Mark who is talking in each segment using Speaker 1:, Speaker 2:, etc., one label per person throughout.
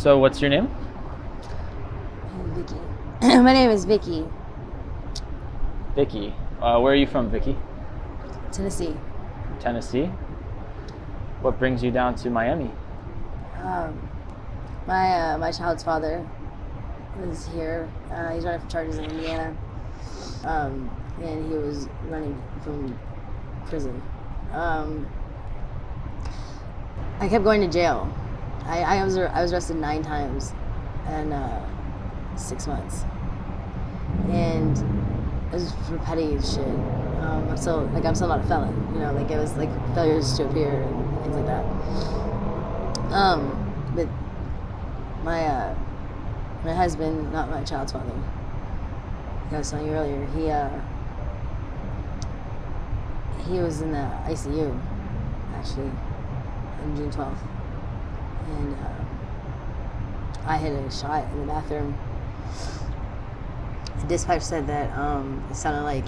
Speaker 1: So what's your name?
Speaker 2: Vickie. My name is Vickie.
Speaker 1: Vickie. Where are you from, Vickie?
Speaker 2: Tennessee.
Speaker 1: Tennessee. What brings you down to Miami?
Speaker 2: My child's father was here. He's running for charges in Indiana, and he was running from prison. I kept going to jail. I was arrested 9 times in 6 months, and it was for petty shit. I'm still not a felon, it was like failures to appear and things like that. But my husband, not my child's father, like I was telling you earlier, he was in the ICU actually on June 12th, and I hit a shot in the bathroom. The dispatch said that it sounded like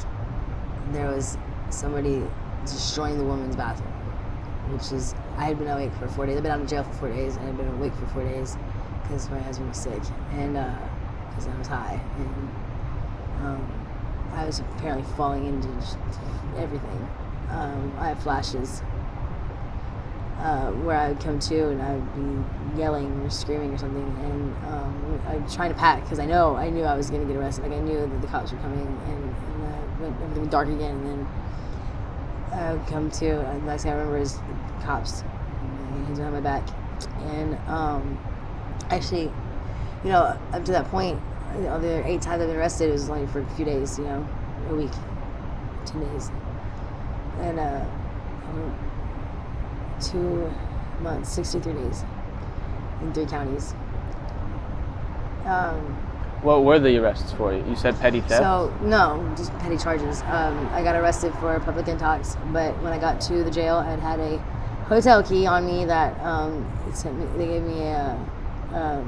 Speaker 2: there was somebody destroying the woman's bathroom, which is, I had been awake for 4 days. I've been out of jail for 4 days, and I'd been awake for 4 days because my husband was sick, and because I was high, and I was apparently falling into just everything. I had flashes where I would come to and I would be yelling or screaming or something, and I was trying to pack because I knew I was going to get arrested. Like, I knew that the cops were coming, and everything went dark again, and then I would come to, and the last thing I remember is the cops, hands behind my back, and actually, up to that point, the other 8 times I've been arrested, it was only for a few days, a week, 10 days, and 2 months, 63 days in 3 counties.
Speaker 1: What were the arrests for? You said petty theft?
Speaker 2: So, no, just petty charges. I got arrested for public intox, but when I got to the jail, I had a hotel key on me that they gave me it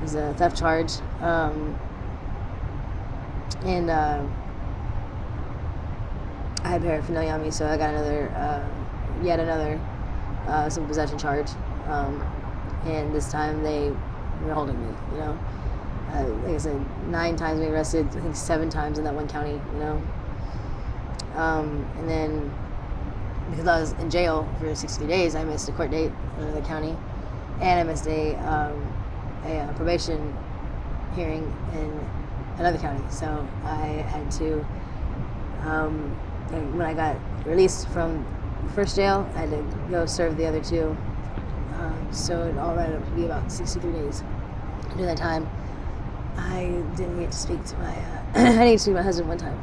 Speaker 2: was a theft charge, and I had paraphernalia on me, so I got yet another civil possession charge, and this time they were holding me, like I said, 9 times being arrested, I think 7 times in that one county, and then because I was in jail for 63 days, I missed a court date in another county, and I missed a probation hearing in another county, so I had to, when I got released from the first jail, I had to go serve the other 2, so it all rounded up to be about 63 days. During that time, I didn't get to speak to my I didn't get to speak to my husband one time.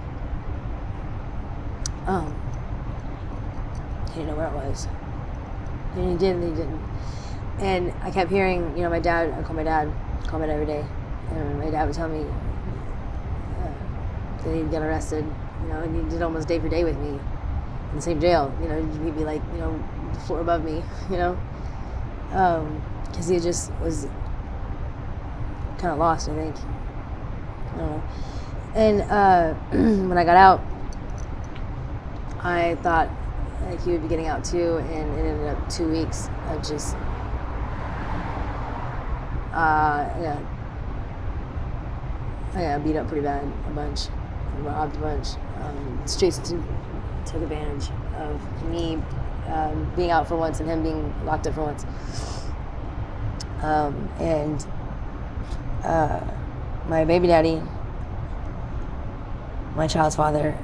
Speaker 2: He didn't know where I was. And he did, and he didn't. And I kept hearing, my dad, I call my dad every day, and my dad would tell me that he'd get arrested, and he did almost day for day with me in the same jail. He'd be like, the floor above me, because he just was kind of lost, I think. I don't know. And when I got out, I thought like he would be getting out too, and it ended up 2 weeks of just I got beat up pretty bad, a bunch, robbed a bunch. Streets took advantage of me being out for once and him being locked up for once. And my baby daddy, my child's father,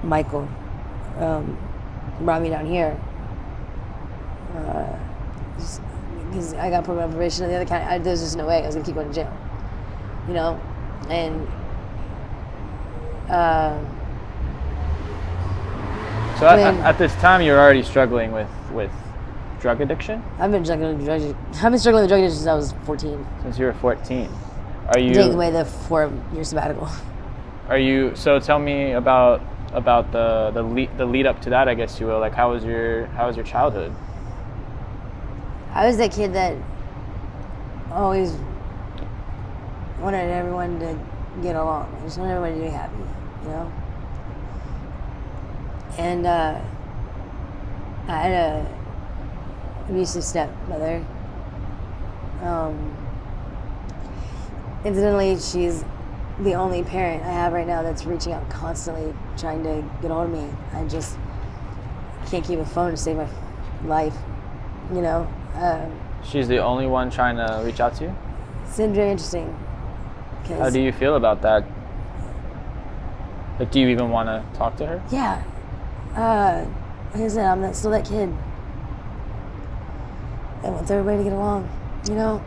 Speaker 2: Michael, brought me down here because I got put on probation in the other county. There's just no way I was gonna keep going to jail, and
Speaker 1: so at this time you were already struggling with drug addiction?
Speaker 2: I've been struggling with drug addiction since I was 14.
Speaker 1: Since you were 14. Are you
Speaker 2: taking away the 4-year sabbatical?
Speaker 1: So tell me about the lead up to that, I guess you will. Like, how was your childhood?
Speaker 2: I was that kid that always wanted everyone to get along. I just wanted everyone to be happy, And I had a abusive stepmother Incidentally, she's the only parent I have right now that's reaching out constantly, trying to get hold of me. I just can't keep a phone to save my life, you know.
Speaker 1: She's the only one trying to reach out to you?
Speaker 2: It's been very interesting.
Speaker 1: How do you feel about that? Like, do you even want to talk to her?
Speaker 2: Yeah. Like I said, I'm still that kid that wants everybody to get along, you know.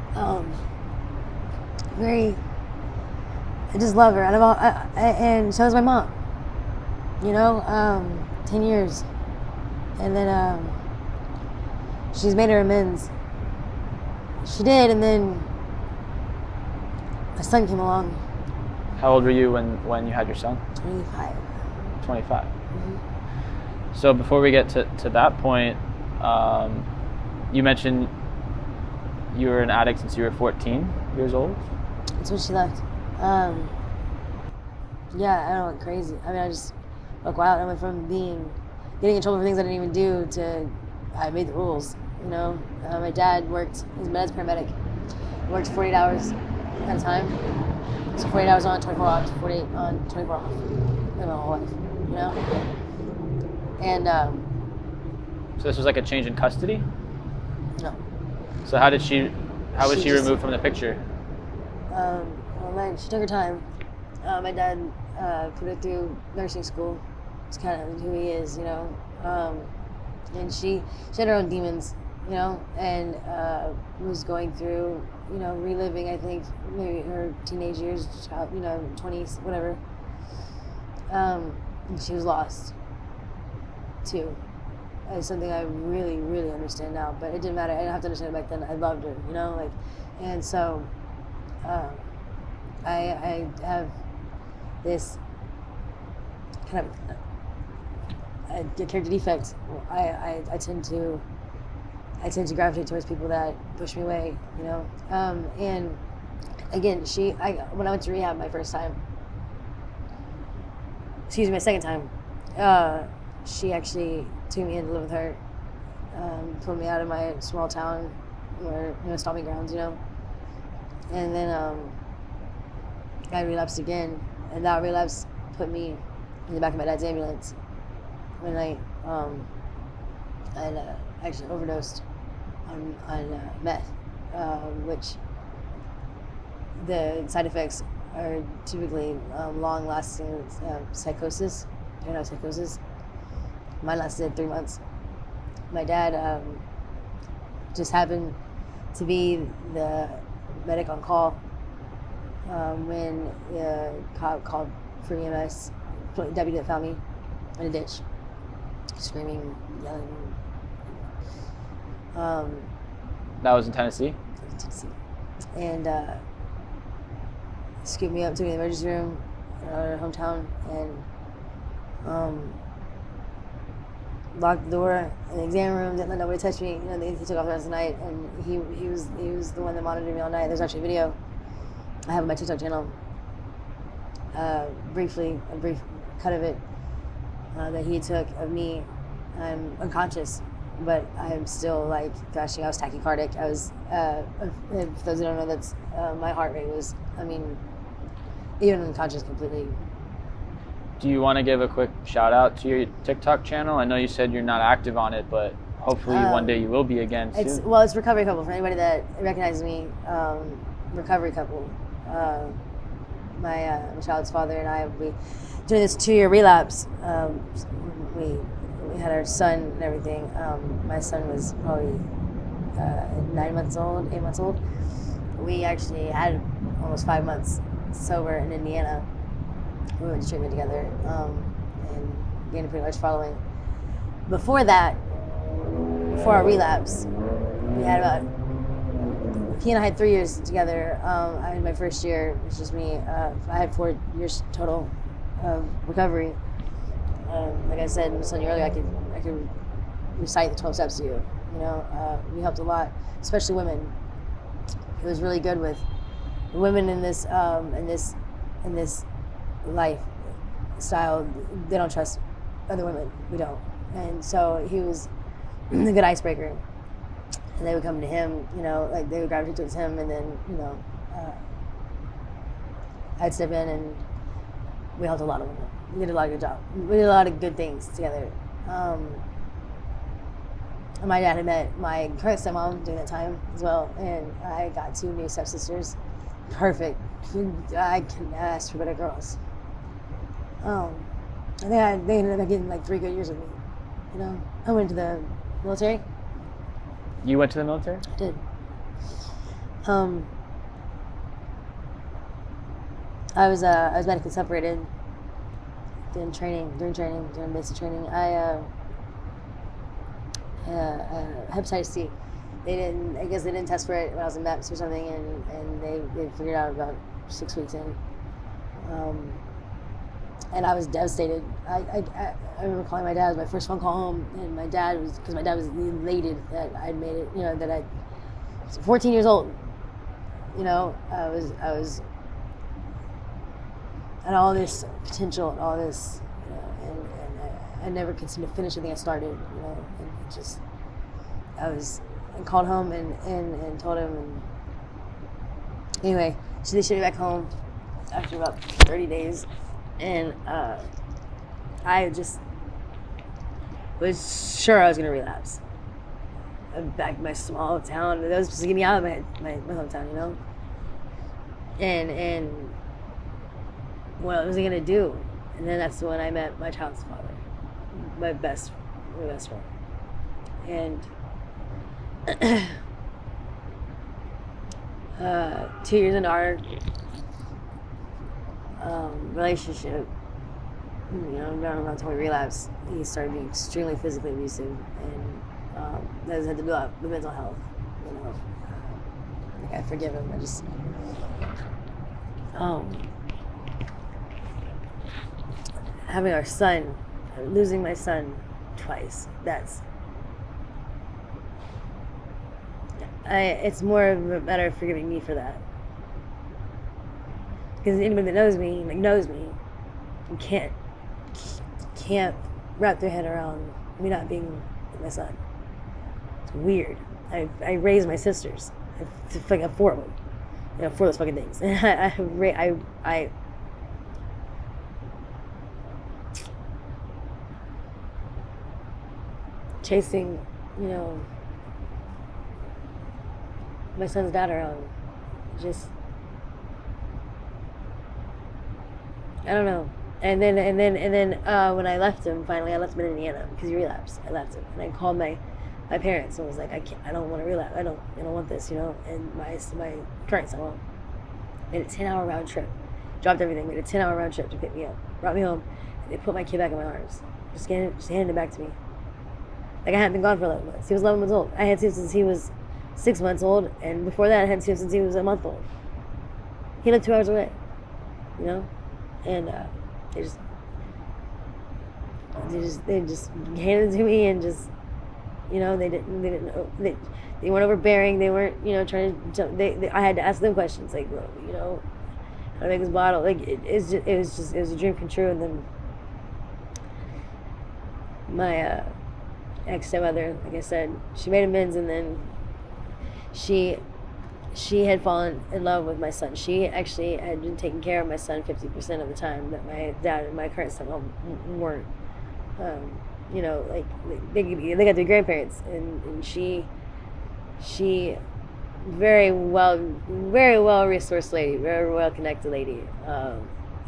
Speaker 2: I just love her, and so is my mom. You know, 10 years, and then she's made her amends. She did, and then my son came along.
Speaker 1: How old were you when you had your son?
Speaker 2: 25.
Speaker 1: 25.
Speaker 2: Mm-hmm.
Speaker 1: So before we get to that point, you mentioned you were an addict since you were 14 years old?
Speaker 2: That's when she left. Yeah, I don't know, crazy. I mean, I just look wild. I went from getting in trouble for things I didn't even do to I made the rules, you know. My dad worked, he was a meds paramedic. He worked 48 hours at a time. So 48 hours on, 24 off, 48 on, 24 off. My whole life, you know? And,
Speaker 1: so this was like a change in custody?
Speaker 2: no.
Speaker 1: So how was she removed from the picture?
Speaker 2: Well, she took her time. My dad put her through nursing school. It's kind of who he is, you know. And she had her own demons, you know, and was going through, you know, reliving, I think, maybe her teenage years, you know, 20s, whatever. And she was lost, too. It's something I really, really understand now, but it didn't matter. I didn't have to understand it back then. I loved her, you know, like, and so I have this kind of a character defect. I tend to gravitate towards people that push me away, you know. And again, when I went to rehab my second time, she actually took me in to live with her, pulled me out of my small town, where, you know, stomping grounds, you know. And then I relapsed again, and that relapse put me in the back of my dad's ambulance one night. And actually overdosed on meth, which the side effects are typically long-lasting psychosis, paranoid psychosis. Mine lasted 3 months. My dad just happened to be the medic on call when the cop called for EMS, deputy that found me in a ditch, screaming, yelling.
Speaker 1: That was in Tennessee?
Speaker 2: And scooped me up, took me to the emergency room in our hometown, and locked the door in the exam room, didn't let nobody touch me. You know, he took off the rest of the night, and he was the one that monitored me all night. There's actually a video I have on my TikTok channel, a brief cut of it that he took of me. I'm unconscious, but I'm still like gushing. I was tachycardic. I was, for those who don't know, that's my heart rate was, I mean, even unconscious completely.
Speaker 1: Do you want to give a quick shout out to your TikTok channel? I know you said you're not active on it, but hopefully one day you will be again soon.
Speaker 2: It's Recovery Couple. For anybody that recognizes me, Recovery Couple. My child's father and I, during this 2-year relapse, we had our son and everything. My son was probably 8 months old. We actually had almost 5 months sober in Indiana. We went to treatment together and gained a pretty large following. Before that, before our relapse, he and I had 3 years together. I had my first year, it was just me. I had 4 years total of recovery. Like I said, I was telling you earlier, I could recite the 12 steps to you. You know, we helped a lot, especially women. It was really good with women in this lifestyle. They don't trust other women. We don't. And so he was a good icebreaker. and they would come to him, you know, like they would gravitate towards him, and then, you know, I'd step in, and we helped a lot of women. We did a lot of good job. We did a lot of good things together. My dad had met my current stepmom during that time as well, and I got 2 new stepsisters. Perfect. I couldn't ask for better girls. And they ended up getting like 3 good years with me. You know, I went to the military.
Speaker 1: You went to the military?
Speaker 2: I did. I was medically separated. During basic training, hepatitis C. I guess they didn't test for it when I was in MEPS or something, and they figured it out about 6 weeks in. And I was devastated. I remember calling my dad. It was my first phone call home, and my dad was elated that I'd made it. You know, that I was 14 years old. You know, I was and all this potential and all this, you know, and I never could seem to finish anything I started, you know, and it just, I called home and told him, and anyway, so they shipped me back home after about 30 days, and I just was sure I was gonna relapse. Back in my small town, that was supposed to get me out of my hometown, you know, and what was I gonna do? And then that's when I met my child's father, my best friend. And 2 years into our relationship, you know, around the time we relapsed, he started being extremely physically abusive, and that had to do with mental health. You know, like I forgive him. I just having our son, losing my son twice, it's more of a matter of forgiving me for that. Because anybody that knows me can't wrap their head around me not being with my son. It's weird. I raised my sisters. I have 4 of them. You know, 4 of those fucking things. And I chasing, you know, my son's dad around. Just, I don't know. And then when I left him, finally, I left him in Indiana because he relapsed. I left him, and I called my parents and was like, I don't want to relapse. I don't want this, you know. And my current son made a 10-hour round trip, dropped everything, made a 10-hour round trip to pick me up, brought me home, and they put my kid back in my arms, just handed it back to me. Like I hadn't been gone for 11 months. He was 11 months old. I had seen him since he was 6 months old, and before that, I had seen him since he was a month old. He lived 2 hours away, you know, and they just handed it to me, and just, you know, they weren't overbearing. They weren't, you know, trying to. I had to ask them questions like, well, you know, how to make this bottle. Like it was a dream come true. And then my ex-stepmother, like I said, she made amends, and then she had fallen in love with my son. She actually had been taking care of my son 50% of the time that my dad and my current stepmom weren't. You know, like they got to be grandparents, and she very well resourced lady, very well connected lady,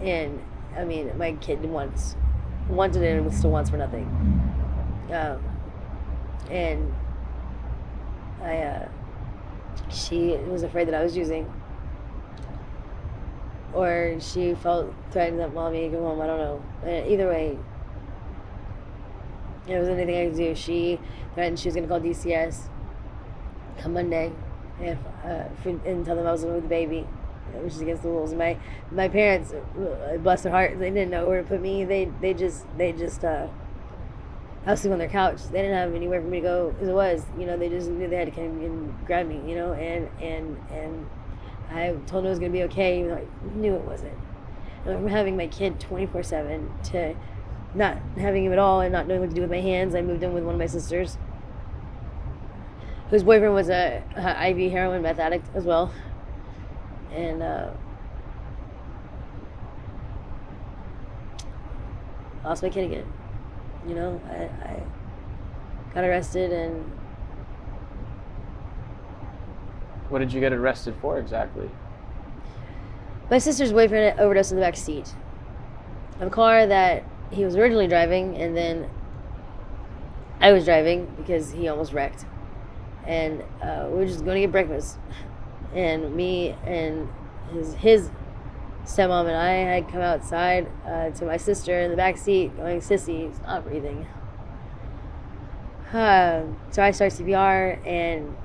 Speaker 2: and I mean, my kid wanted it and still wants for nothing, and she was afraid that I was using, or she felt threatened that mommy could come home. I don't know. Either way, there wasn't anything I could do. She threatened she was going to call DCS come Monday and tell them I was with the baby, which is against the rules. And my parents, bless their hearts, they didn't know where to put me. They just I was sleeping on their couch. They didn't have anywhere for me to go as it was. You know, they just knew they had to come and grab me, you know, and I told them it was going to be okay, even though I knew it wasn't. And from having my kid 24/7 to not having him at all and not knowing what to do with my hands, I moved in with one of my sisters whose boyfriend was a IV heroin meth addict as well, and lost my kid again. You know, I got arrested, and
Speaker 1: What did you get arrested for exactly?
Speaker 2: my sister's boyfriend overdosed in the back seat of a car that he was originally driving, and then I was driving because he almost wrecked. And we were just going to get breakfast. And me and his stepmom and I had come outside to my sister in the back seat going, "Sissy, stop breathing." So I start CPR, and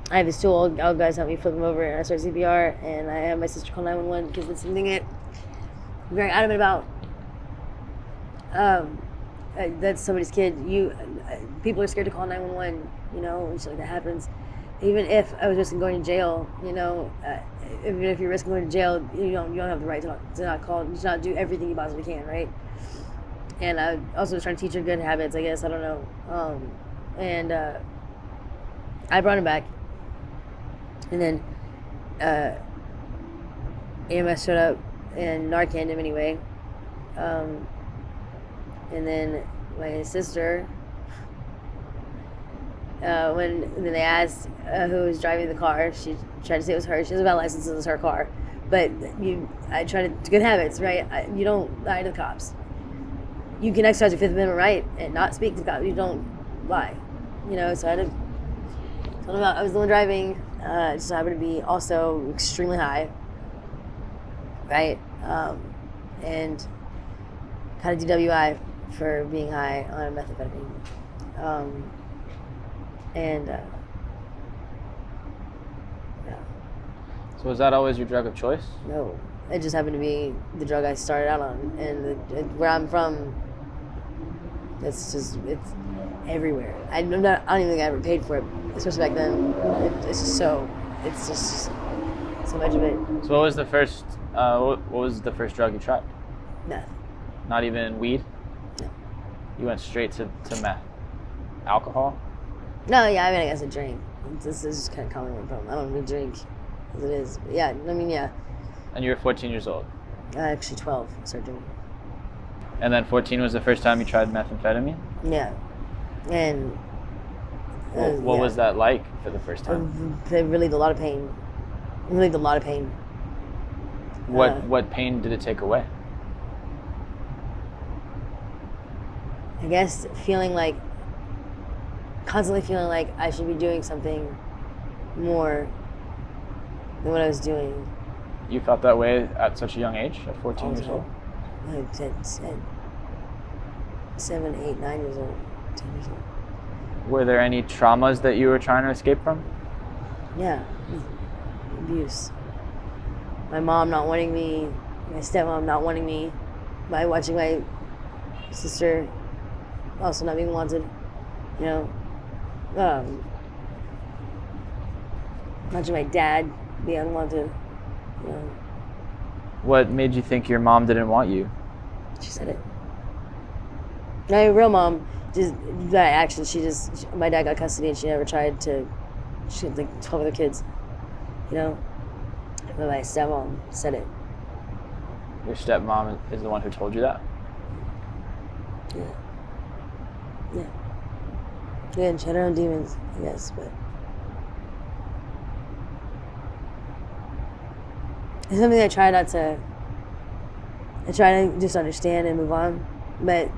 Speaker 2: I have his tool. All guys help me flip him over, and I start CPR, and I have my sister call 911 because it's something that I'm very adamant about. That's somebody's kid. People are scared to call 911, you know, when shit like that happens. Even if I was risking going to jail, you know, even if you're risking going to jail, you don't have the right to not call, to not do everything you possibly can, right? And I also was trying to teach her good habits, I guess, I don't know. And I brought him back, and then EMS showed up and Narcaned him anyway. And then my sister, when they asked who was driving the car, she tried to say it was her. She has a valid license, it was her car. But I try to good habits, right? You don't lie to the cops. You can exercise your Fifth Amendment right and not speak to the cops. You don't lie, you know. So I had to tell them about. I was the one driving. Just happened to be also extremely high, right? And had a DWI for being high on methamphetamine. Yeah.
Speaker 1: So was that always your drug of choice?
Speaker 2: No, it just happened to be the drug I started out on, and where I'm from, it's everywhere. I don't even think I ever paid for it, especially back then. It's just so much of it.
Speaker 1: So what was the first drug you tried?
Speaker 2: Meth.
Speaker 1: Not even weed?
Speaker 2: No.
Speaker 1: You went straight to meth. Alcohol?
Speaker 2: No, yeah, I mean, I guess I drank. This is kind of common where I'm from. I don't really drink as it is. But yeah, I mean, yeah.
Speaker 1: And you were 14 years old?
Speaker 2: Actually 12, I started drinking.
Speaker 1: And then 14 was the first time you tried methamphetamine?
Speaker 2: Yeah. And
Speaker 1: what was that like for the first time?
Speaker 2: It relieved a lot of pain. It relieved a lot of pain.
Speaker 1: What pain did it take away?
Speaker 2: I guess constantly feeling like I should be doing something more than what I was doing.
Speaker 1: You felt that way at such a young age, at 14 years old?
Speaker 2: At 7, 8, 9 years old, 10 years old.
Speaker 1: Were there any traumas that you were trying to escape from?
Speaker 2: Yeah, abuse. My mom not wanting me, my stepmom not wanting me, by watching my sister also not being wanted, you know. Watching my dad be unwanted, you know.
Speaker 1: What made you think your mom didn't want you?
Speaker 2: She said it. My real mom, my dad got custody and she never tried to, she had like 12 other kids, you know. But my stepmom said it.
Speaker 1: Your stepmom is the one who told you that?
Speaker 2: Yeah. Yeah. Yeah, and she had her own demons, I guess, but it's something I try to just understand and move on. But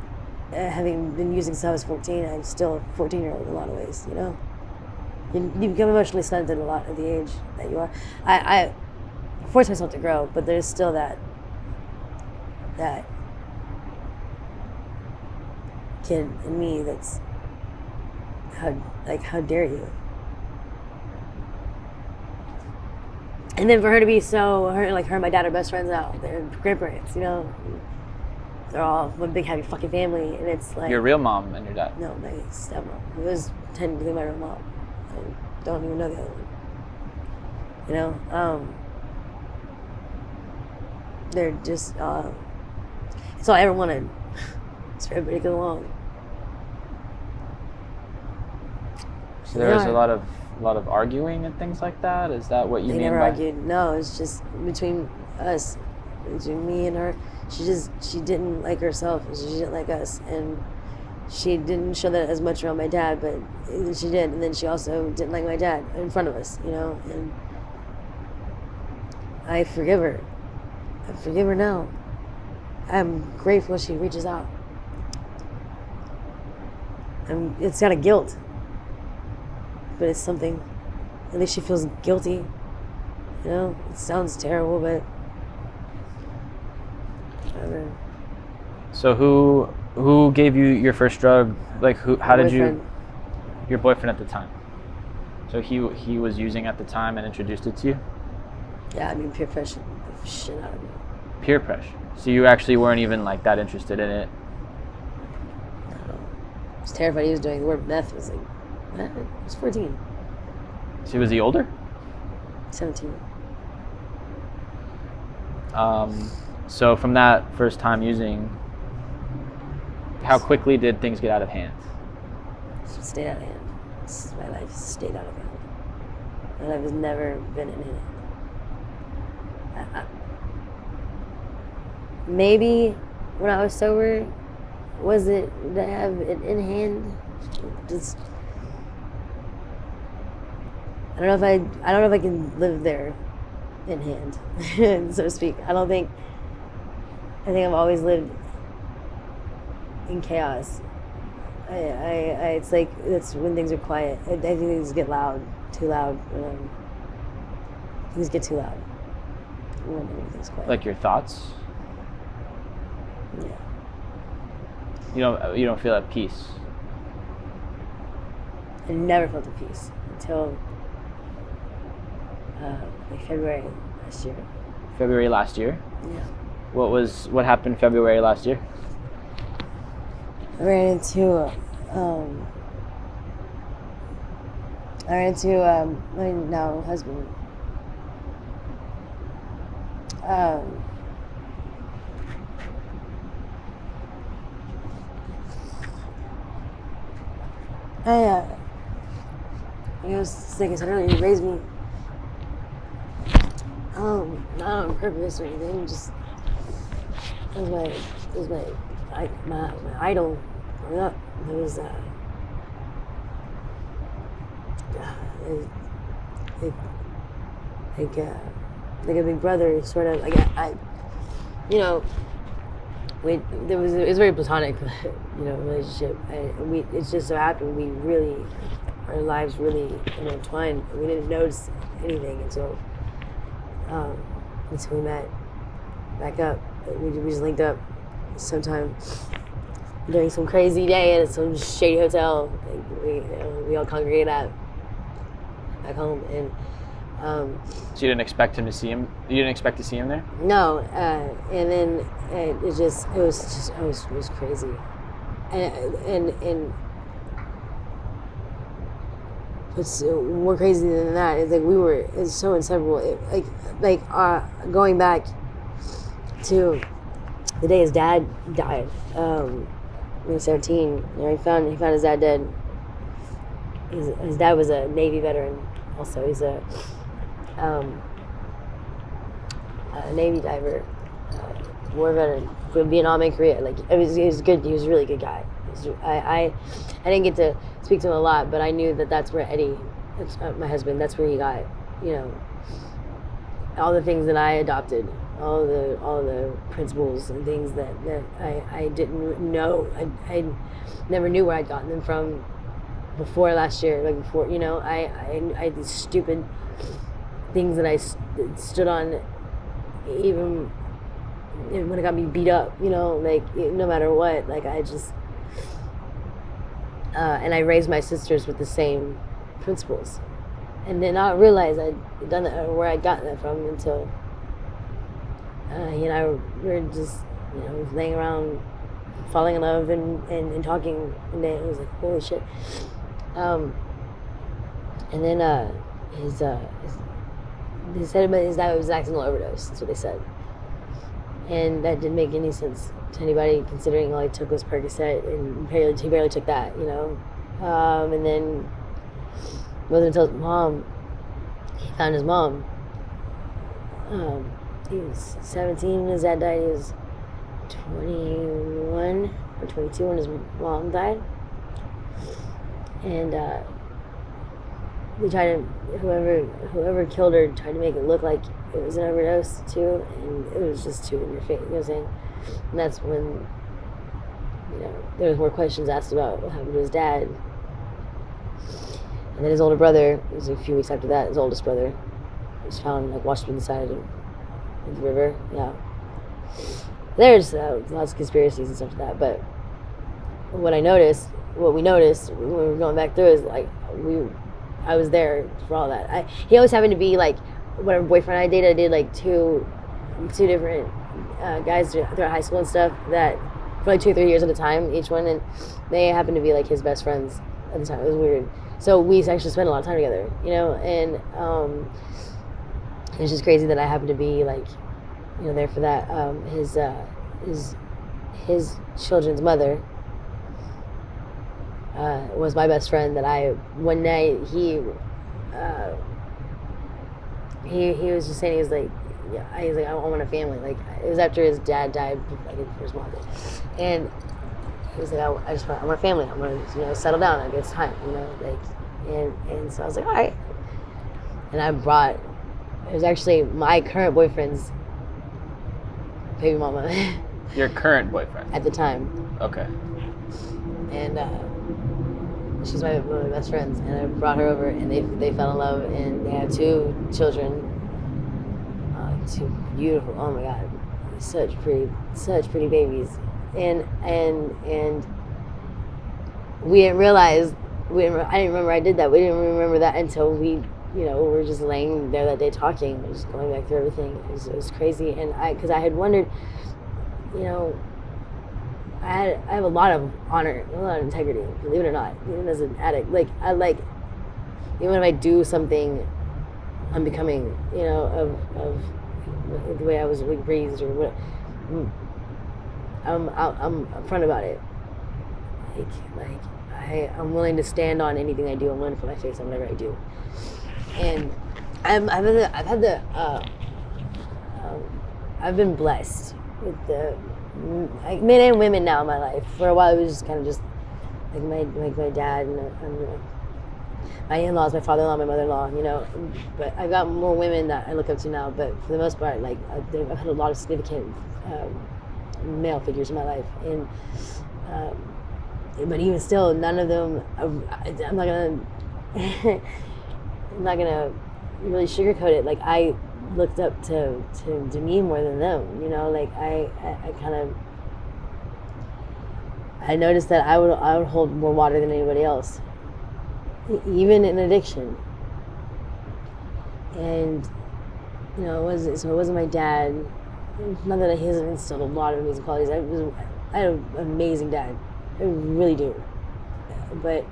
Speaker 2: having been using since I was 14, I'm still a 14-year-old in a lot of ways, you know? You become emotionally stunted a lot at the age that you are. I force myself to grow, but there's still that kid in me that's, how dare you? And then for her to be her and my dad are best friends now. They're grandparents, you know. They're all one big happy fucking family, and it's like...
Speaker 1: Your real mom and your dad?
Speaker 2: No, my stepmom, who was technically my real mom. I don't even know the other one. You know? They're just... it's all I ever wanted. It's for everybody to get along.
Speaker 1: So there was a lot of arguing and things like that? Is that what you
Speaker 2: They
Speaker 1: mean
Speaker 2: never
Speaker 1: by?
Speaker 2: argued. No, it's just between us, between me and her. She didn't like herself. She didn't like us, and she didn't show that as much around my dad, but she did. And then she also didn't like my dad in front of us, And I forgive her. I forgive her now. I'm grateful she reaches out. It's kind of guilt, but it's something. At least she feels guilty. It sounds terrible, but whatever.
Speaker 1: So who gave you your first drug? Like how did you?
Speaker 2: Boyfriend.
Speaker 1: Your boyfriend at the time. So he was using at the time and introduced it to you?
Speaker 2: Yeah, peer pressure the shit out of me.
Speaker 1: Peer pressure. So you actually weren't even like that interested in it?
Speaker 2: I don't know. I was terrified he was doing the word meth. Was like, I was 14.
Speaker 1: So was he older?
Speaker 2: 17.
Speaker 1: So from that first time using, how quickly did things get out of hand?
Speaker 2: Stayed out of hand. My life stayed out of hand. My life has never been in hand. Maybe when I was sober, was it to have it in hand? Just, I don't know if I can live there in hand, so to speak. I think I've always lived in chaos. It's like that's when things are quiet. I think things get too loud. Things get too loud when everything's quiet.
Speaker 1: Like your thoughts?
Speaker 2: Yeah.
Speaker 1: You don't feel at peace.
Speaker 2: I never felt at peace until like February last year.
Speaker 1: February last year?
Speaker 2: Yeah.
Speaker 1: What happened February last year?
Speaker 2: I ran into my now husband. He was like I said earlier, he raised me not on purpose or anything, just it was my idol growing up. It was like a big brother, sort of. Like it was very platonic, relationship. It's just so happened our lives really intertwined. We didn't notice anything until we met back up. We just linked up sometime during some crazy day at some shady hotel. We all congregated at back home, and
Speaker 1: so you didn't expect to see him there?
Speaker 2: No, and then it was crazy, and what's more crazy than that is like it's so inseparable. Going back to the day his dad died, when he was 17. He found his dad dead. His dad was a Navy veteran. Also, he's a Navy diver, war veteran from Vietnam and Korea. He was good. He was a really good guy. I didn't get to speak to him a lot, but I knew that's where Eddie, my husband, that's where he got, all the things that I adopted, all the principles and things that I didn't know. I never knew where I'd gotten them from before last year. I had these stupid things that I stood on, even when it got me beat up, no matter what, and I raised my sisters with the same principles, and then I realized I'd done that, or where I'd gotten that from, until he and I were just, laying around, falling in love and talking one day, and it was like, holy shit. And then they said about his dad was an accidental overdose. That's what they said, and that didn't make any sense to anybody, considering all he took was Percocet, and he barely took that, And then wasn't until his mom, he found his mom. He was 17 when his dad died. He was 21 or 22 when his mom died. And they tried to, whoever killed her tried to make it look like it was an overdose too, and it was just too in your face, you know what I'm saying? And that's when, there was more questions asked about what happened to his dad. And then his older brother, it was a few weeks after that, his oldest brother was found washed up in the side of the river. Yeah. There's lots of conspiracies and stuff like that, but what we noticed when we were going back through is I was there for all that. He always happened to be whatever boyfriend I did two different guys throughout high school and stuff that for 2 or 3 years at a time each one, and they happened to be his best friends at the time. It was weird. So we actually spent a lot of time together, and it's just crazy that I happened to be there for that. His children's mother was my best friend. That one night he was just saying, he was like, I want a family. It was after his dad died, I think, for his mom. And he was like, I want a family. I want to, settle down. It's time, and so I was like, all right. And it was actually my current boyfriend's baby mama.
Speaker 1: Your current boyfriend?
Speaker 2: At the time.
Speaker 1: Okay.
Speaker 2: And she's one of my best friends, and I brought her over, and they fell in love, and they have 2 children. 2 beautiful, oh my God, such pretty babies. And we didn't realize, I didn't remember I did that. We didn't remember that until we were just laying there that day talking, just going back through everything. It was crazy. And because I had wondered, I have a lot of honor, a lot of integrity, believe it or not, even as an addict. Even if I do something unbecoming, of the way I was raised or what, I'm upfront about it. I'm willing to stand on anything I do. I'm willing to put my face on whatever I do. And I've been blessed with the men and women now in my life. For a while, it was just kind of just my dad and my in-laws, my father-in-law, my mother-in-law, But I've got more women that I look up to now. But for the most part, I've had a lot of significant male figures in my life, and but even still, none of them. I'm not gonna really sugarcoat it. I looked up to me more than them. I noticed that I would hold more water than anybody else, even in addiction. And it wasn't my dad. Not that he hasn't instilled a lot of amazing qualities. I had an amazing dad. I really do. But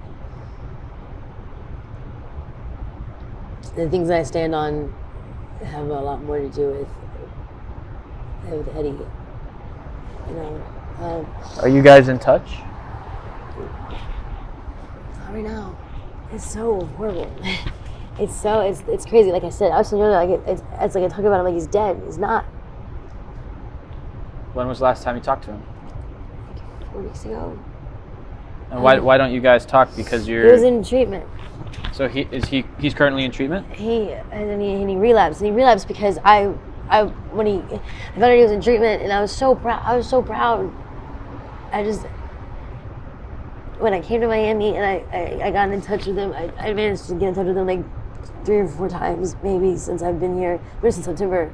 Speaker 2: the things that I stand on have a lot more to do with Eddie.
Speaker 1: Are you guys in touch?
Speaker 2: Not right now. It's so horrible. It's crazy. Like I said, I was it's like I talk about him like he's dead. He's not.
Speaker 1: When was the last time you talked to him?
Speaker 2: 4 weeks ago.
Speaker 1: And why don't you guys talk? Because you're.
Speaker 2: He was in treatment.
Speaker 1: So he's currently in treatment?
Speaker 2: He relapsed. And he relapsed because I found out he was in treatment, and I was so proud. When I came to Miami and I got in touch with him, I managed to get in touch with him 3 or 4 times maybe since I've been here, since September.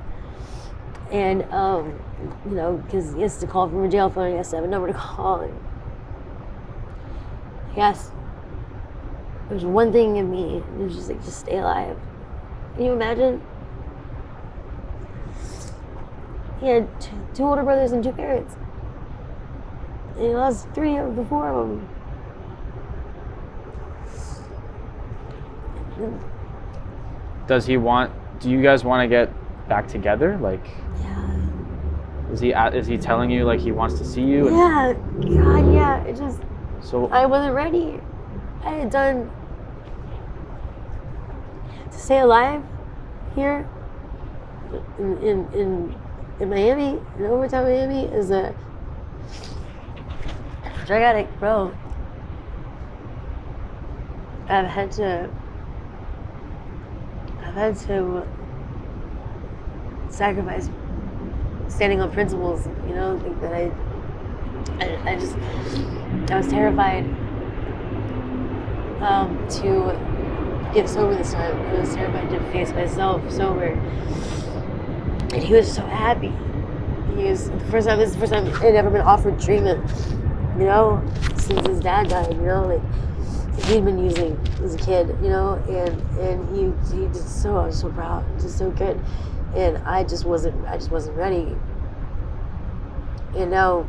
Speaker 2: And because he has to call from a jail phone, he has to have a number to call. And yes, there's one thing in me. It was just stay alive. Can you imagine? He had 2 older brothers and 2 parents. And he lost 3 of the 4 of them.
Speaker 1: Do you guys want to get back together?
Speaker 2: Yeah.
Speaker 1: Is he telling you he wants to see you?
Speaker 2: Yeah. God, yeah.
Speaker 1: So
Speaker 2: I wasn't ready. I had done to stay alive here in Miami, in Overtown, Miami, is a drug addict, bro. I've had to sacrifice standing on principles, you know, think that I was terrified to get sober this time. I was terrified to face myself sober. And he was so happy. This is the first time he'd ever been offered treatment, you know, since his dad died, you know, like he'd been using as a kid, you know, and he did so, I was so proud, just so good. And I just wasn't ready. And now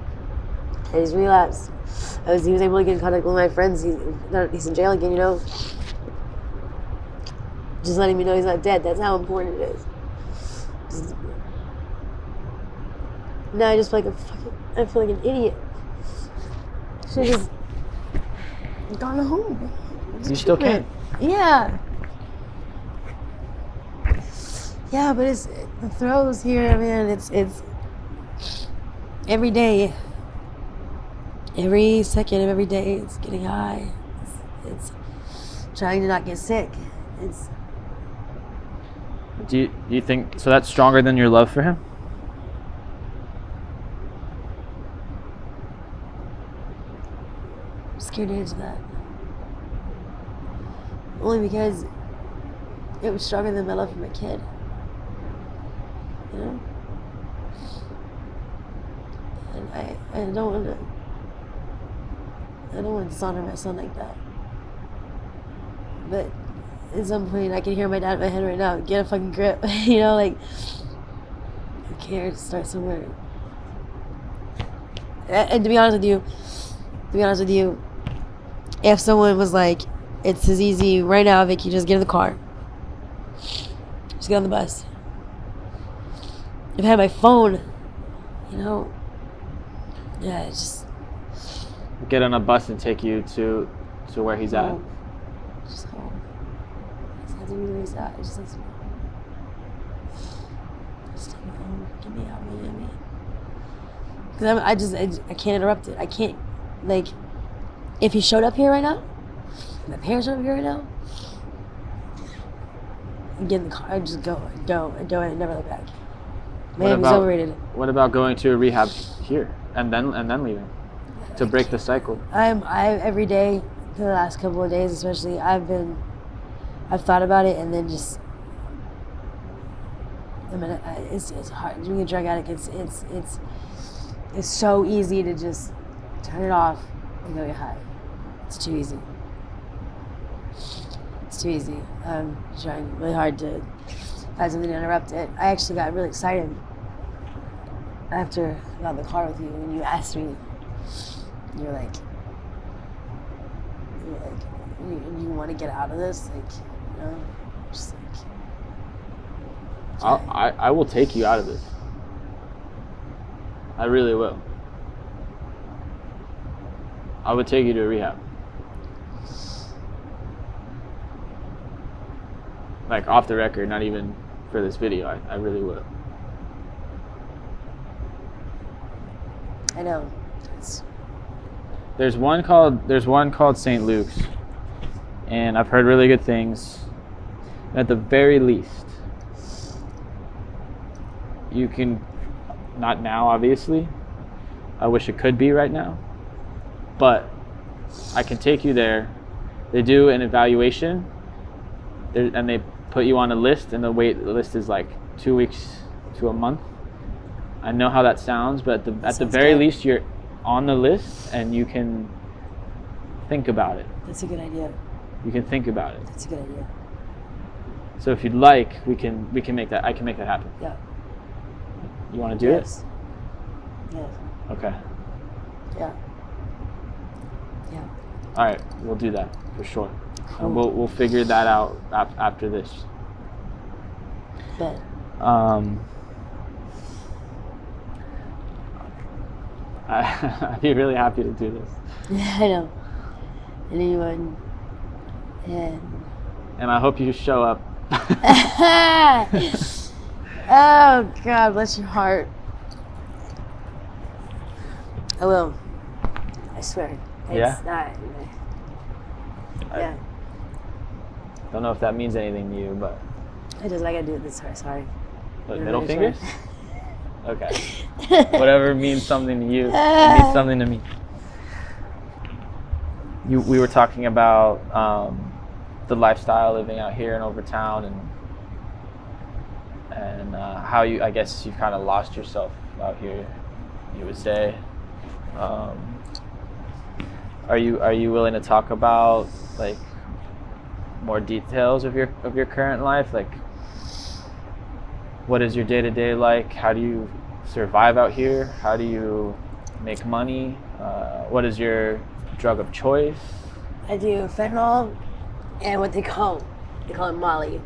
Speaker 2: he's relapsed. He was able to get in contact with my friends. He's in jail again, you know. Just letting me know he's not dead. That's how important it is. Now I just feel like I feel like an idiot. Should have just gone home.
Speaker 1: You still can.
Speaker 2: Yeah. Yeah, but it's the throws here, man. It's every day, every second of every day. It's getting high. It's trying to not get sick.
Speaker 1: Do you think so? That's stronger than your love for him?
Speaker 2: I'm scared to answer that. Only because it was stronger than my love for my kid. You know? And I don't want to dishonor my son like that. But at some point I can hear my dad in my head right now, get a fucking grip. You know, like, who cares? Start somewhere. And to be honest with you, if someone was like, it's as easy right now, Vickie, just get in the car. Just get on the bus. If I had my phone, you know, yeah, it's just
Speaker 1: Get on a bus and take you to where he's at.
Speaker 2: Just home. I just have to be where he's at. I just have to just take me home. Get me out of Miami. Because I can't interrupt it. I can't, like, if he showed up here right now, my parents showed up here right now, I'd get in the car, I'd just go and never look back. Miami's overrated.
Speaker 1: What about going to a rehab here and then leaving to break the cycle?
Speaker 2: I every day for the last couple of days, especially, I've thought about it, and then just, I mean, it's hard being a drug addict. It's so easy to just turn it off and go get high. It's too easy. It's too easy. I'm trying really hard to find something to interrupt it. I actually got really excited after I got in the car with you when you asked me. You're like, you want to get out of this, like, you know, just like.
Speaker 1: I will take you out of this. I really will. I would take you to a rehab. Like, off the record, not even for this video. I really will.
Speaker 2: I know.
Speaker 1: There's one called St. Luke's, and I've heard really good things. And at the very least, you can, not now obviously, I wish it could be right now, but I can take you there. They do an evaluation, and they put you on a list, and the wait list is like 2 weeks to a month. I know how that sounds, but at the very least, you're on the list, and you can think about it.
Speaker 2: That's a good idea.
Speaker 1: You can think about it.
Speaker 2: That's a good idea.
Speaker 1: So if you'd like, we can make that. I can make that happen.
Speaker 2: Yeah.
Speaker 1: You want to do it?
Speaker 2: Yes.
Speaker 1: Okay.
Speaker 2: Yeah. Yeah.
Speaker 1: All right, we'll do that for sure.
Speaker 2: Cool.
Speaker 1: And we'll figure that out after this.
Speaker 2: Bet.
Speaker 1: I'd be really happy to do this.
Speaker 2: Yeah, I know. And anyone,
Speaker 1: And I hope you show up
Speaker 2: Oh God, bless your heart. I will. I swear. It's not. Yeah.
Speaker 1: Don't know if that means anything to you, but.
Speaker 2: I just, I gotta do it this way. Sorry.
Speaker 1: What, middle fingers? Okay. Whatever means something to you, it means something to me. We were talking about the lifestyle living out here in Overtown, and how I guess you've kind of lost yourself out here, you would say. Are you willing to talk about like more details of your current life? Like, what is your day-to-day like? How do you survive out here? How do you make money? What is your drug of choice?
Speaker 2: I do fentanyl and what they call it Molly.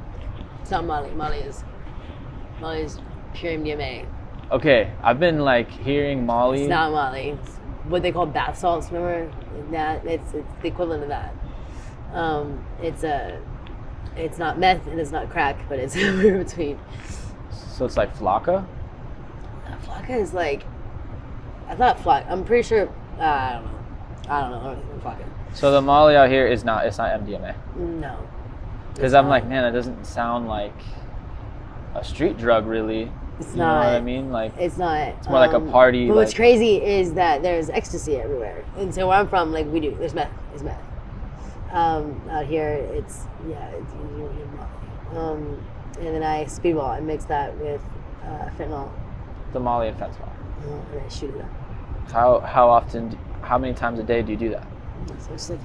Speaker 2: It's not Molly. Molly is pure MDMA.
Speaker 1: Okay, I've been like hearing Molly.
Speaker 2: It's not Molly. It's what they call bath salts. Remember that? It's the equivalent of that. It's not meth and it's not crack, but it's in between.
Speaker 1: So it's like Flocka?
Speaker 2: Flocka is like, I thought Flocka. I'm pretty sure. I don't know Flocka.
Speaker 1: So the Molly out here it's not MDMA.
Speaker 2: No.
Speaker 1: Because I'm like, man, that doesn't sound like a street drug, really.
Speaker 2: It's
Speaker 1: you
Speaker 2: not.
Speaker 1: Know what I mean? Like,
Speaker 2: it's not.
Speaker 1: It's more like a party.
Speaker 2: But what's crazy is that there's ecstasy everywhere, and so where I'm from, like there's meth. There's meth. Out here, it's usually Molly. And then I speedball. I mix that with fentanyl.
Speaker 1: The Molly and fentanyl.
Speaker 2: And I shoot it up.
Speaker 1: How many times a day do you do that?
Speaker 2: So it's like.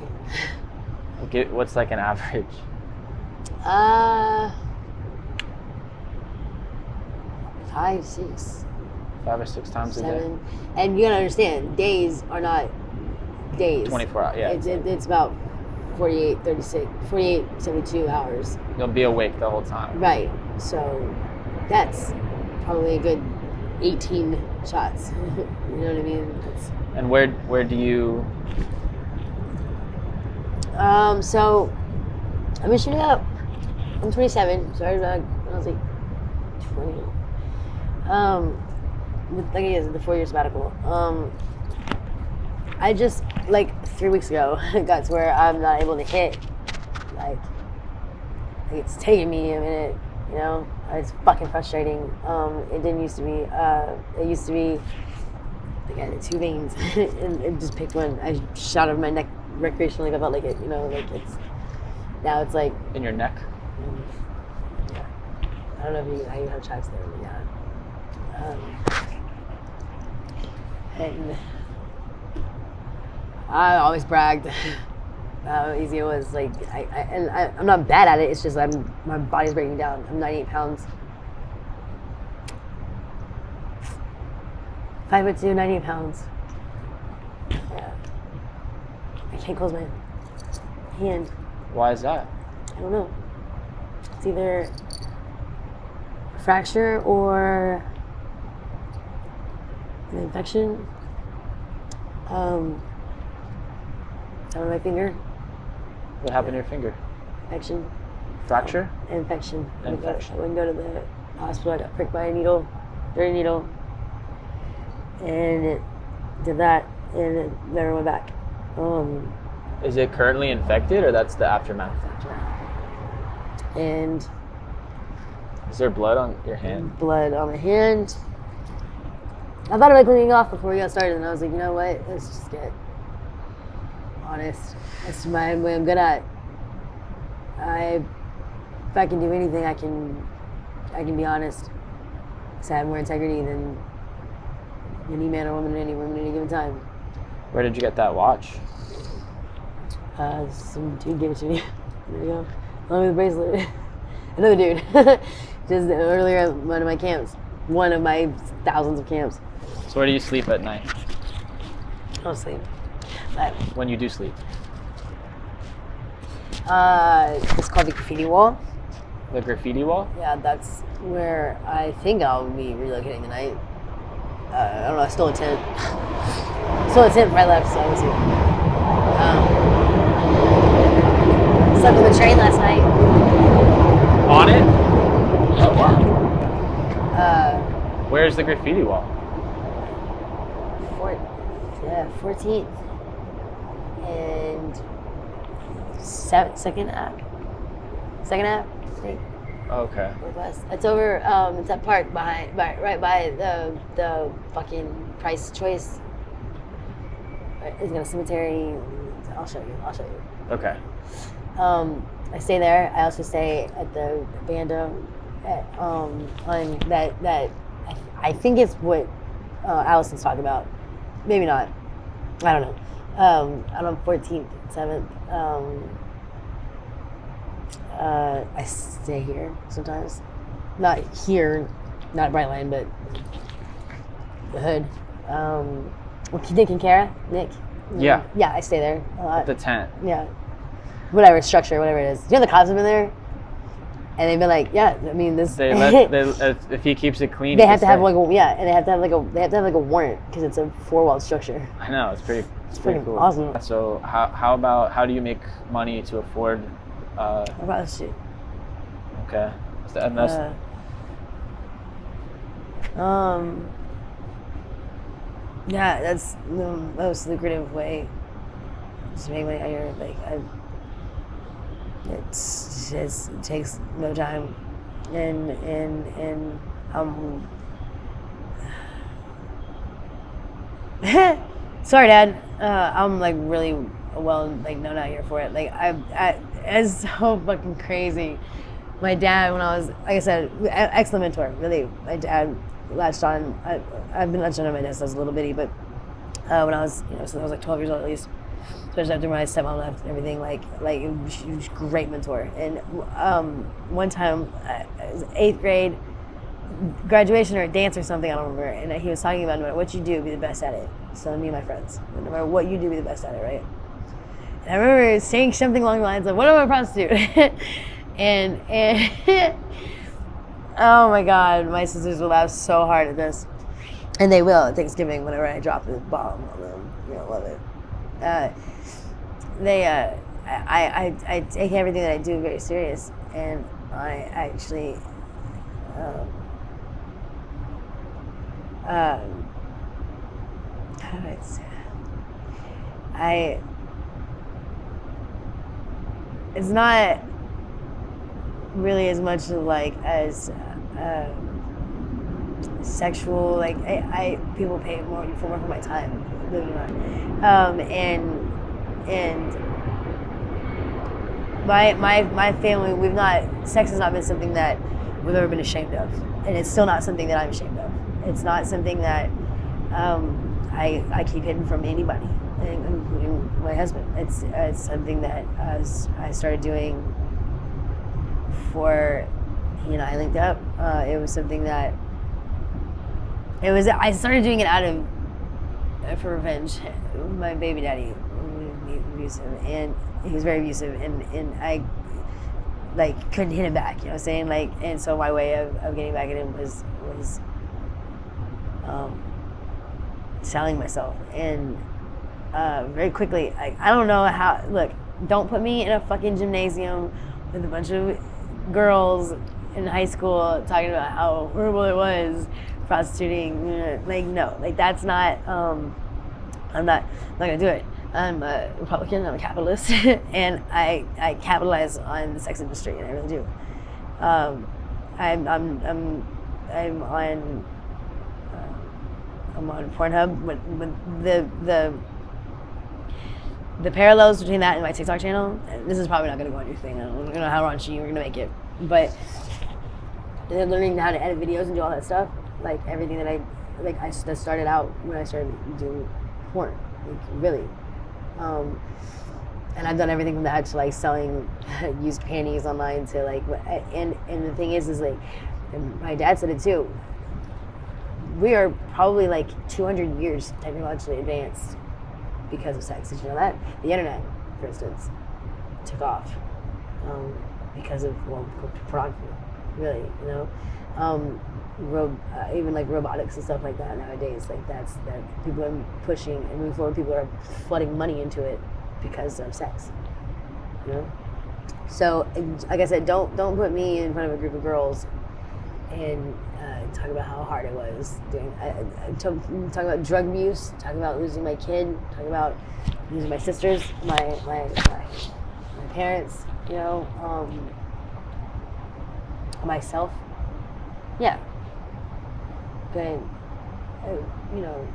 Speaker 1: What's like an average?
Speaker 2: 5, 6.
Speaker 1: 5 or 6 times
Speaker 2: 7.
Speaker 1: a day.
Speaker 2: And you gotta understand, days are not days.
Speaker 1: 24 hours. Yeah.
Speaker 2: It's about 48, 72 hours.
Speaker 1: You'll be awake the whole time.
Speaker 2: Right. So that's probably a good 18 shots. You know what I mean?
Speaker 1: And where do you?
Speaker 2: So I've been shooting up. I'm 27. Started when I was like 20. With like I said, the 4-year sabbatical. I just like 3 weeks ago got to where I'm not able to hit. Like it's taking me a minute. You know, it's fucking frustrating. It didn't used to be. It used to be. Like I had 2 veins and just picked one. I shot over my neck recreationally. I felt like it. You know, like it's. Now it's like.
Speaker 1: In your neck.
Speaker 2: Yeah. I don't know if you have tracks there, but yeah. And I always bragged how easy it was. Like I'm not bad at it. It's just my body's breaking down. I'm 98 pounds. 5'2", 98 pounds. Yeah. I can't close my hand.
Speaker 1: Why is that?
Speaker 2: I don't know. It's either a fracture or an infection. Down on my finger.
Speaker 1: What happened to your finger?
Speaker 2: Infection.
Speaker 1: Fracture?
Speaker 2: Infection.
Speaker 1: Infection.
Speaker 2: I wouldn't go to the hospital. I got pricked by a needle, dirty needle. And it did that, and it never went back.
Speaker 1: Is it currently infected, or that's the aftermath?
Speaker 2: And
Speaker 1: is there blood on your hand?
Speaker 2: Blood on my hand. I thought about cleaning off before we got started, and I was like, you know what? Let's just get honest. That's my way I'm good at. If I can do anything, I can be honest. So I have more integrity than any man or woman in any room at any given time.
Speaker 1: Where did you get that watch?
Speaker 2: Some dude gave it to me. There you go. Along with the bracelet. Another dude. Just earlier at one of my camps. One of my thousands of camps.
Speaker 1: So where do you sleep at night?
Speaker 2: I don't sleep. But,
Speaker 1: when you do sleep?
Speaker 2: it's called the graffiti wall.
Speaker 1: The graffiti wall?
Speaker 2: Yeah, that's where I think I'll be relocating tonight. I don't know, I stole a tent. Stole a tent before I left, so I was here. Slept on the train last night.
Speaker 1: On on it? Oh wow. Where's the graffiti wall?
Speaker 2: 14th and second app, I think.
Speaker 1: Okay.
Speaker 2: Northwest. It's over. It's that park right by the fucking Price Choice. It's got a cemetery. I'll show you.
Speaker 1: Okay.
Speaker 2: I stay there. I also stay at the Bando. On that I think it's what Allison's talking about. Maybe not. I don't know. I'm on 14th, 7th. I stay here sometimes. Not here, not Brightline, but the hood. Nick and Kara? Nick?
Speaker 1: Yeah.
Speaker 2: Yeah, I stay there a lot.
Speaker 1: The tent.
Speaker 2: Yeah. Whatever, structure, whatever it is. You know the cops have been there? And they've been like, yeah, I mean this.
Speaker 1: If he keeps it clean,
Speaker 2: they have to have like and they have to have like a warrant because it's a 4-wall structure.
Speaker 1: I know it's pretty cool.
Speaker 2: Awesome.
Speaker 1: So how do you make money to afford?
Speaker 2: About this shit.
Speaker 1: Okay. And that's
Speaker 2: yeah, that's the most lucrative way to make money out here. Like it takes no time, and sorry, Dad. I'm like really well like known out here for it. Like it's so fucking crazy. My dad, when I was, like I said, excellent mentor. Really, my dad latched on. I've been latched on my dad since I was a little bitty, but when I was, since I was like 12 years old at least, especially after my stepmom left and everything, like he was a great mentor. And one time, it was 8th grade, graduation or a dance or something, I don't remember. And he was talking about no matter what you do, be the best at it. So me and my friends, no matter what you do, be the best at it, right? And I remember saying something along the lines of, "What am I a prostitute?" and oh my God, my sisters will laugh so hard at this, and they will at Thanksgiving whenever I drop the bomb on them. Love it. I take everything that I do very serious, and I actually how do I say it? It's not really as much as sexual. Like people pay more for my time, believe it or not. And my family, sex has not been something that we've ever been ashamed of, and it's still not something that I'm ashamed of. It's not something that I keep hidden from anybody, including my husband. It's something that I started doing before he and I linked up. It was something that I started doing it out of for revenge. My baby daddy was abusive, and he was very abusive, and I couldn't hit him back. You know what I'm saying? And so my way of getting back at him was selling myself, and very quickly, I don't know how. Look, don't put me in a fucking gymnasium with a bunch of girls in high school talking about how horrible it was prostituting. No, that's not. I'm not gonna do it. I'm a Republican. I'm a capitalist, and I capitalize on the sex industry, and I really do. I'm on Pornhub, but the parallels between that and my TikTok channel. This is probably not gonna go on your thing. I don't know how raunchy you're gonna make it, but learning how to edit videos and do all that stuff, everything that that started out when I started doing porn, really. And I've done everything from that to selling used panties online to and the thing is and my dad said it too. We are probably 200 years technologically advanced because of sex. Did you know that? The internet, for instance, took off because of pornography. Really, even robotics and stuff like that nowadays. That people are pushing and moving forward. People are flooding money into it because of sex. So, like I said, don't put me in front of a group of girls and talk about how hard it was doing. Talk about drug abuse. Talk about losing my kid. Talk about losing my sisters, my parents. You know, myself. Yeah, but you know,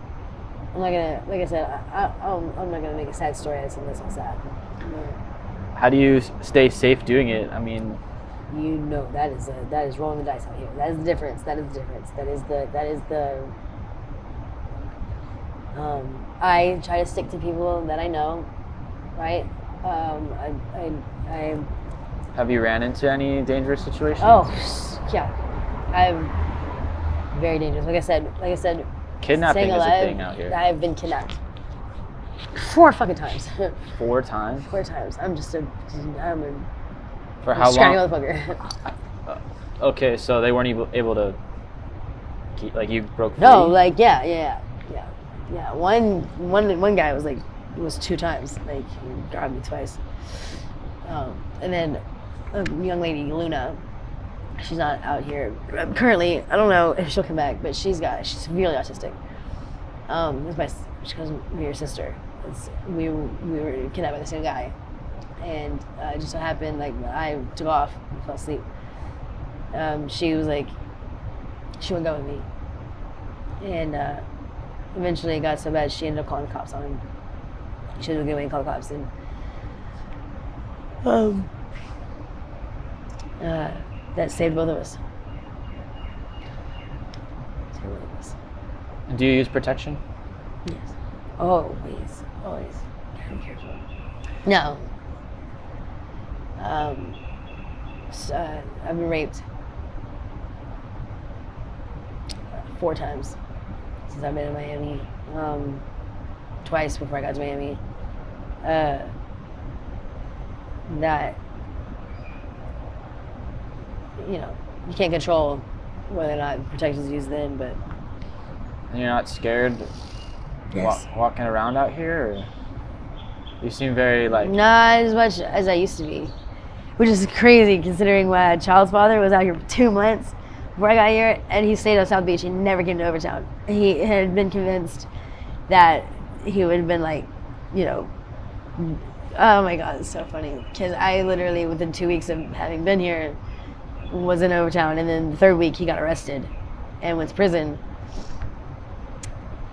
Speaker 2: I'm not gonna. Like I said, I'm not gonna make a sad story out of something that's not sad. You know?
Speaker 1: How do you stay safe doing it? I mean,
Speaker 2: you know, that is rolling the dice out here. That is the difference. That is the difference. That is the. I try to stick to people that I know, right? I
Speaker 1: have you ran into any dangerous situations?
Speaker 2: Oh, yeah, I'm very dangerous. Like I said.
Speaker 1: Kidnapping is
Speaker 2: alive,
Speaker 1: a thing out here.
Speaker 2: I've been kidnapped 4 fucking times.
Speaker 1: 4 times?
Speaker 2: 4 times. I'm a
Speaker 1: For how
Speaker 2: scrawny
Speaker 1: long?
Speaker 2: motherfucker.
Speaker 1: Okay, so they weren't able to keep, like, you broke free?
Speaker 2: No, like yeah. One guy was 2 times. Like, he grabbed me twice. And then a young lady, Luna. She's not out here currently. I don't know if she'll come back, but she's severely autistic. She calls me her sister. We were kidnapped by the same guy, and it just so happened like I took off, and fell asleep. She was like, she wouldn't go with me, and eventually it got so bad she ended up calling the cops on him. She was going to call the cops, and that saved both of us.
Speaker 1: And do you use protection?
Speaker 2: Yes. Always. Gotta be careful. No. I've been raped 4 times since I've been in Miami. Twice before I got to Miami. That, you know, you can't control whether or not protection is used then, but...
Speaker 1: And you're not scared
Speaker 2: Yes.
Speaker 1: walking around out here? Or you seem very, like...
Speaker 2: Not as much as I used to be, which is crazy considering my child's father was out here for 2 months before I got here, and he stayed on South Beach. He never came to Overtown. He had been convinced that he would have been like, you know... Oh my God, it's so funny. Because I literally, within 2 weeks of having been here, was in Overtown, and then the 3rd week he got arrested and went to prison.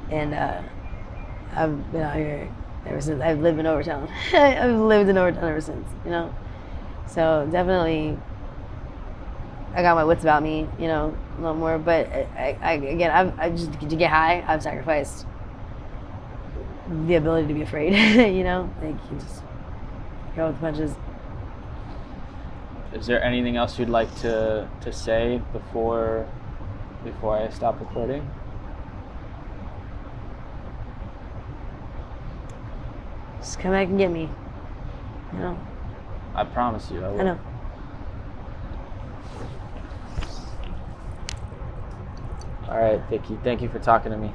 Speaker 2: And I've been out here ever since. I've lived in Overtown. I've lived in Overtown ever since, you know? So definitely, I got my wits about me, you know, a lot more. But I just, to get high, I've sacrificed the ability to be afraid, you know? Like, you just go with the punches.
Speaker 1: Is there anything else you'd like to say before I stop recording?
Speaker 2: Just come back and get me, you know?
Speaker 1: I promise you, I will.
Speaker 2: I know.
Speaker 1: All right, Vickie, thank you for talking to me.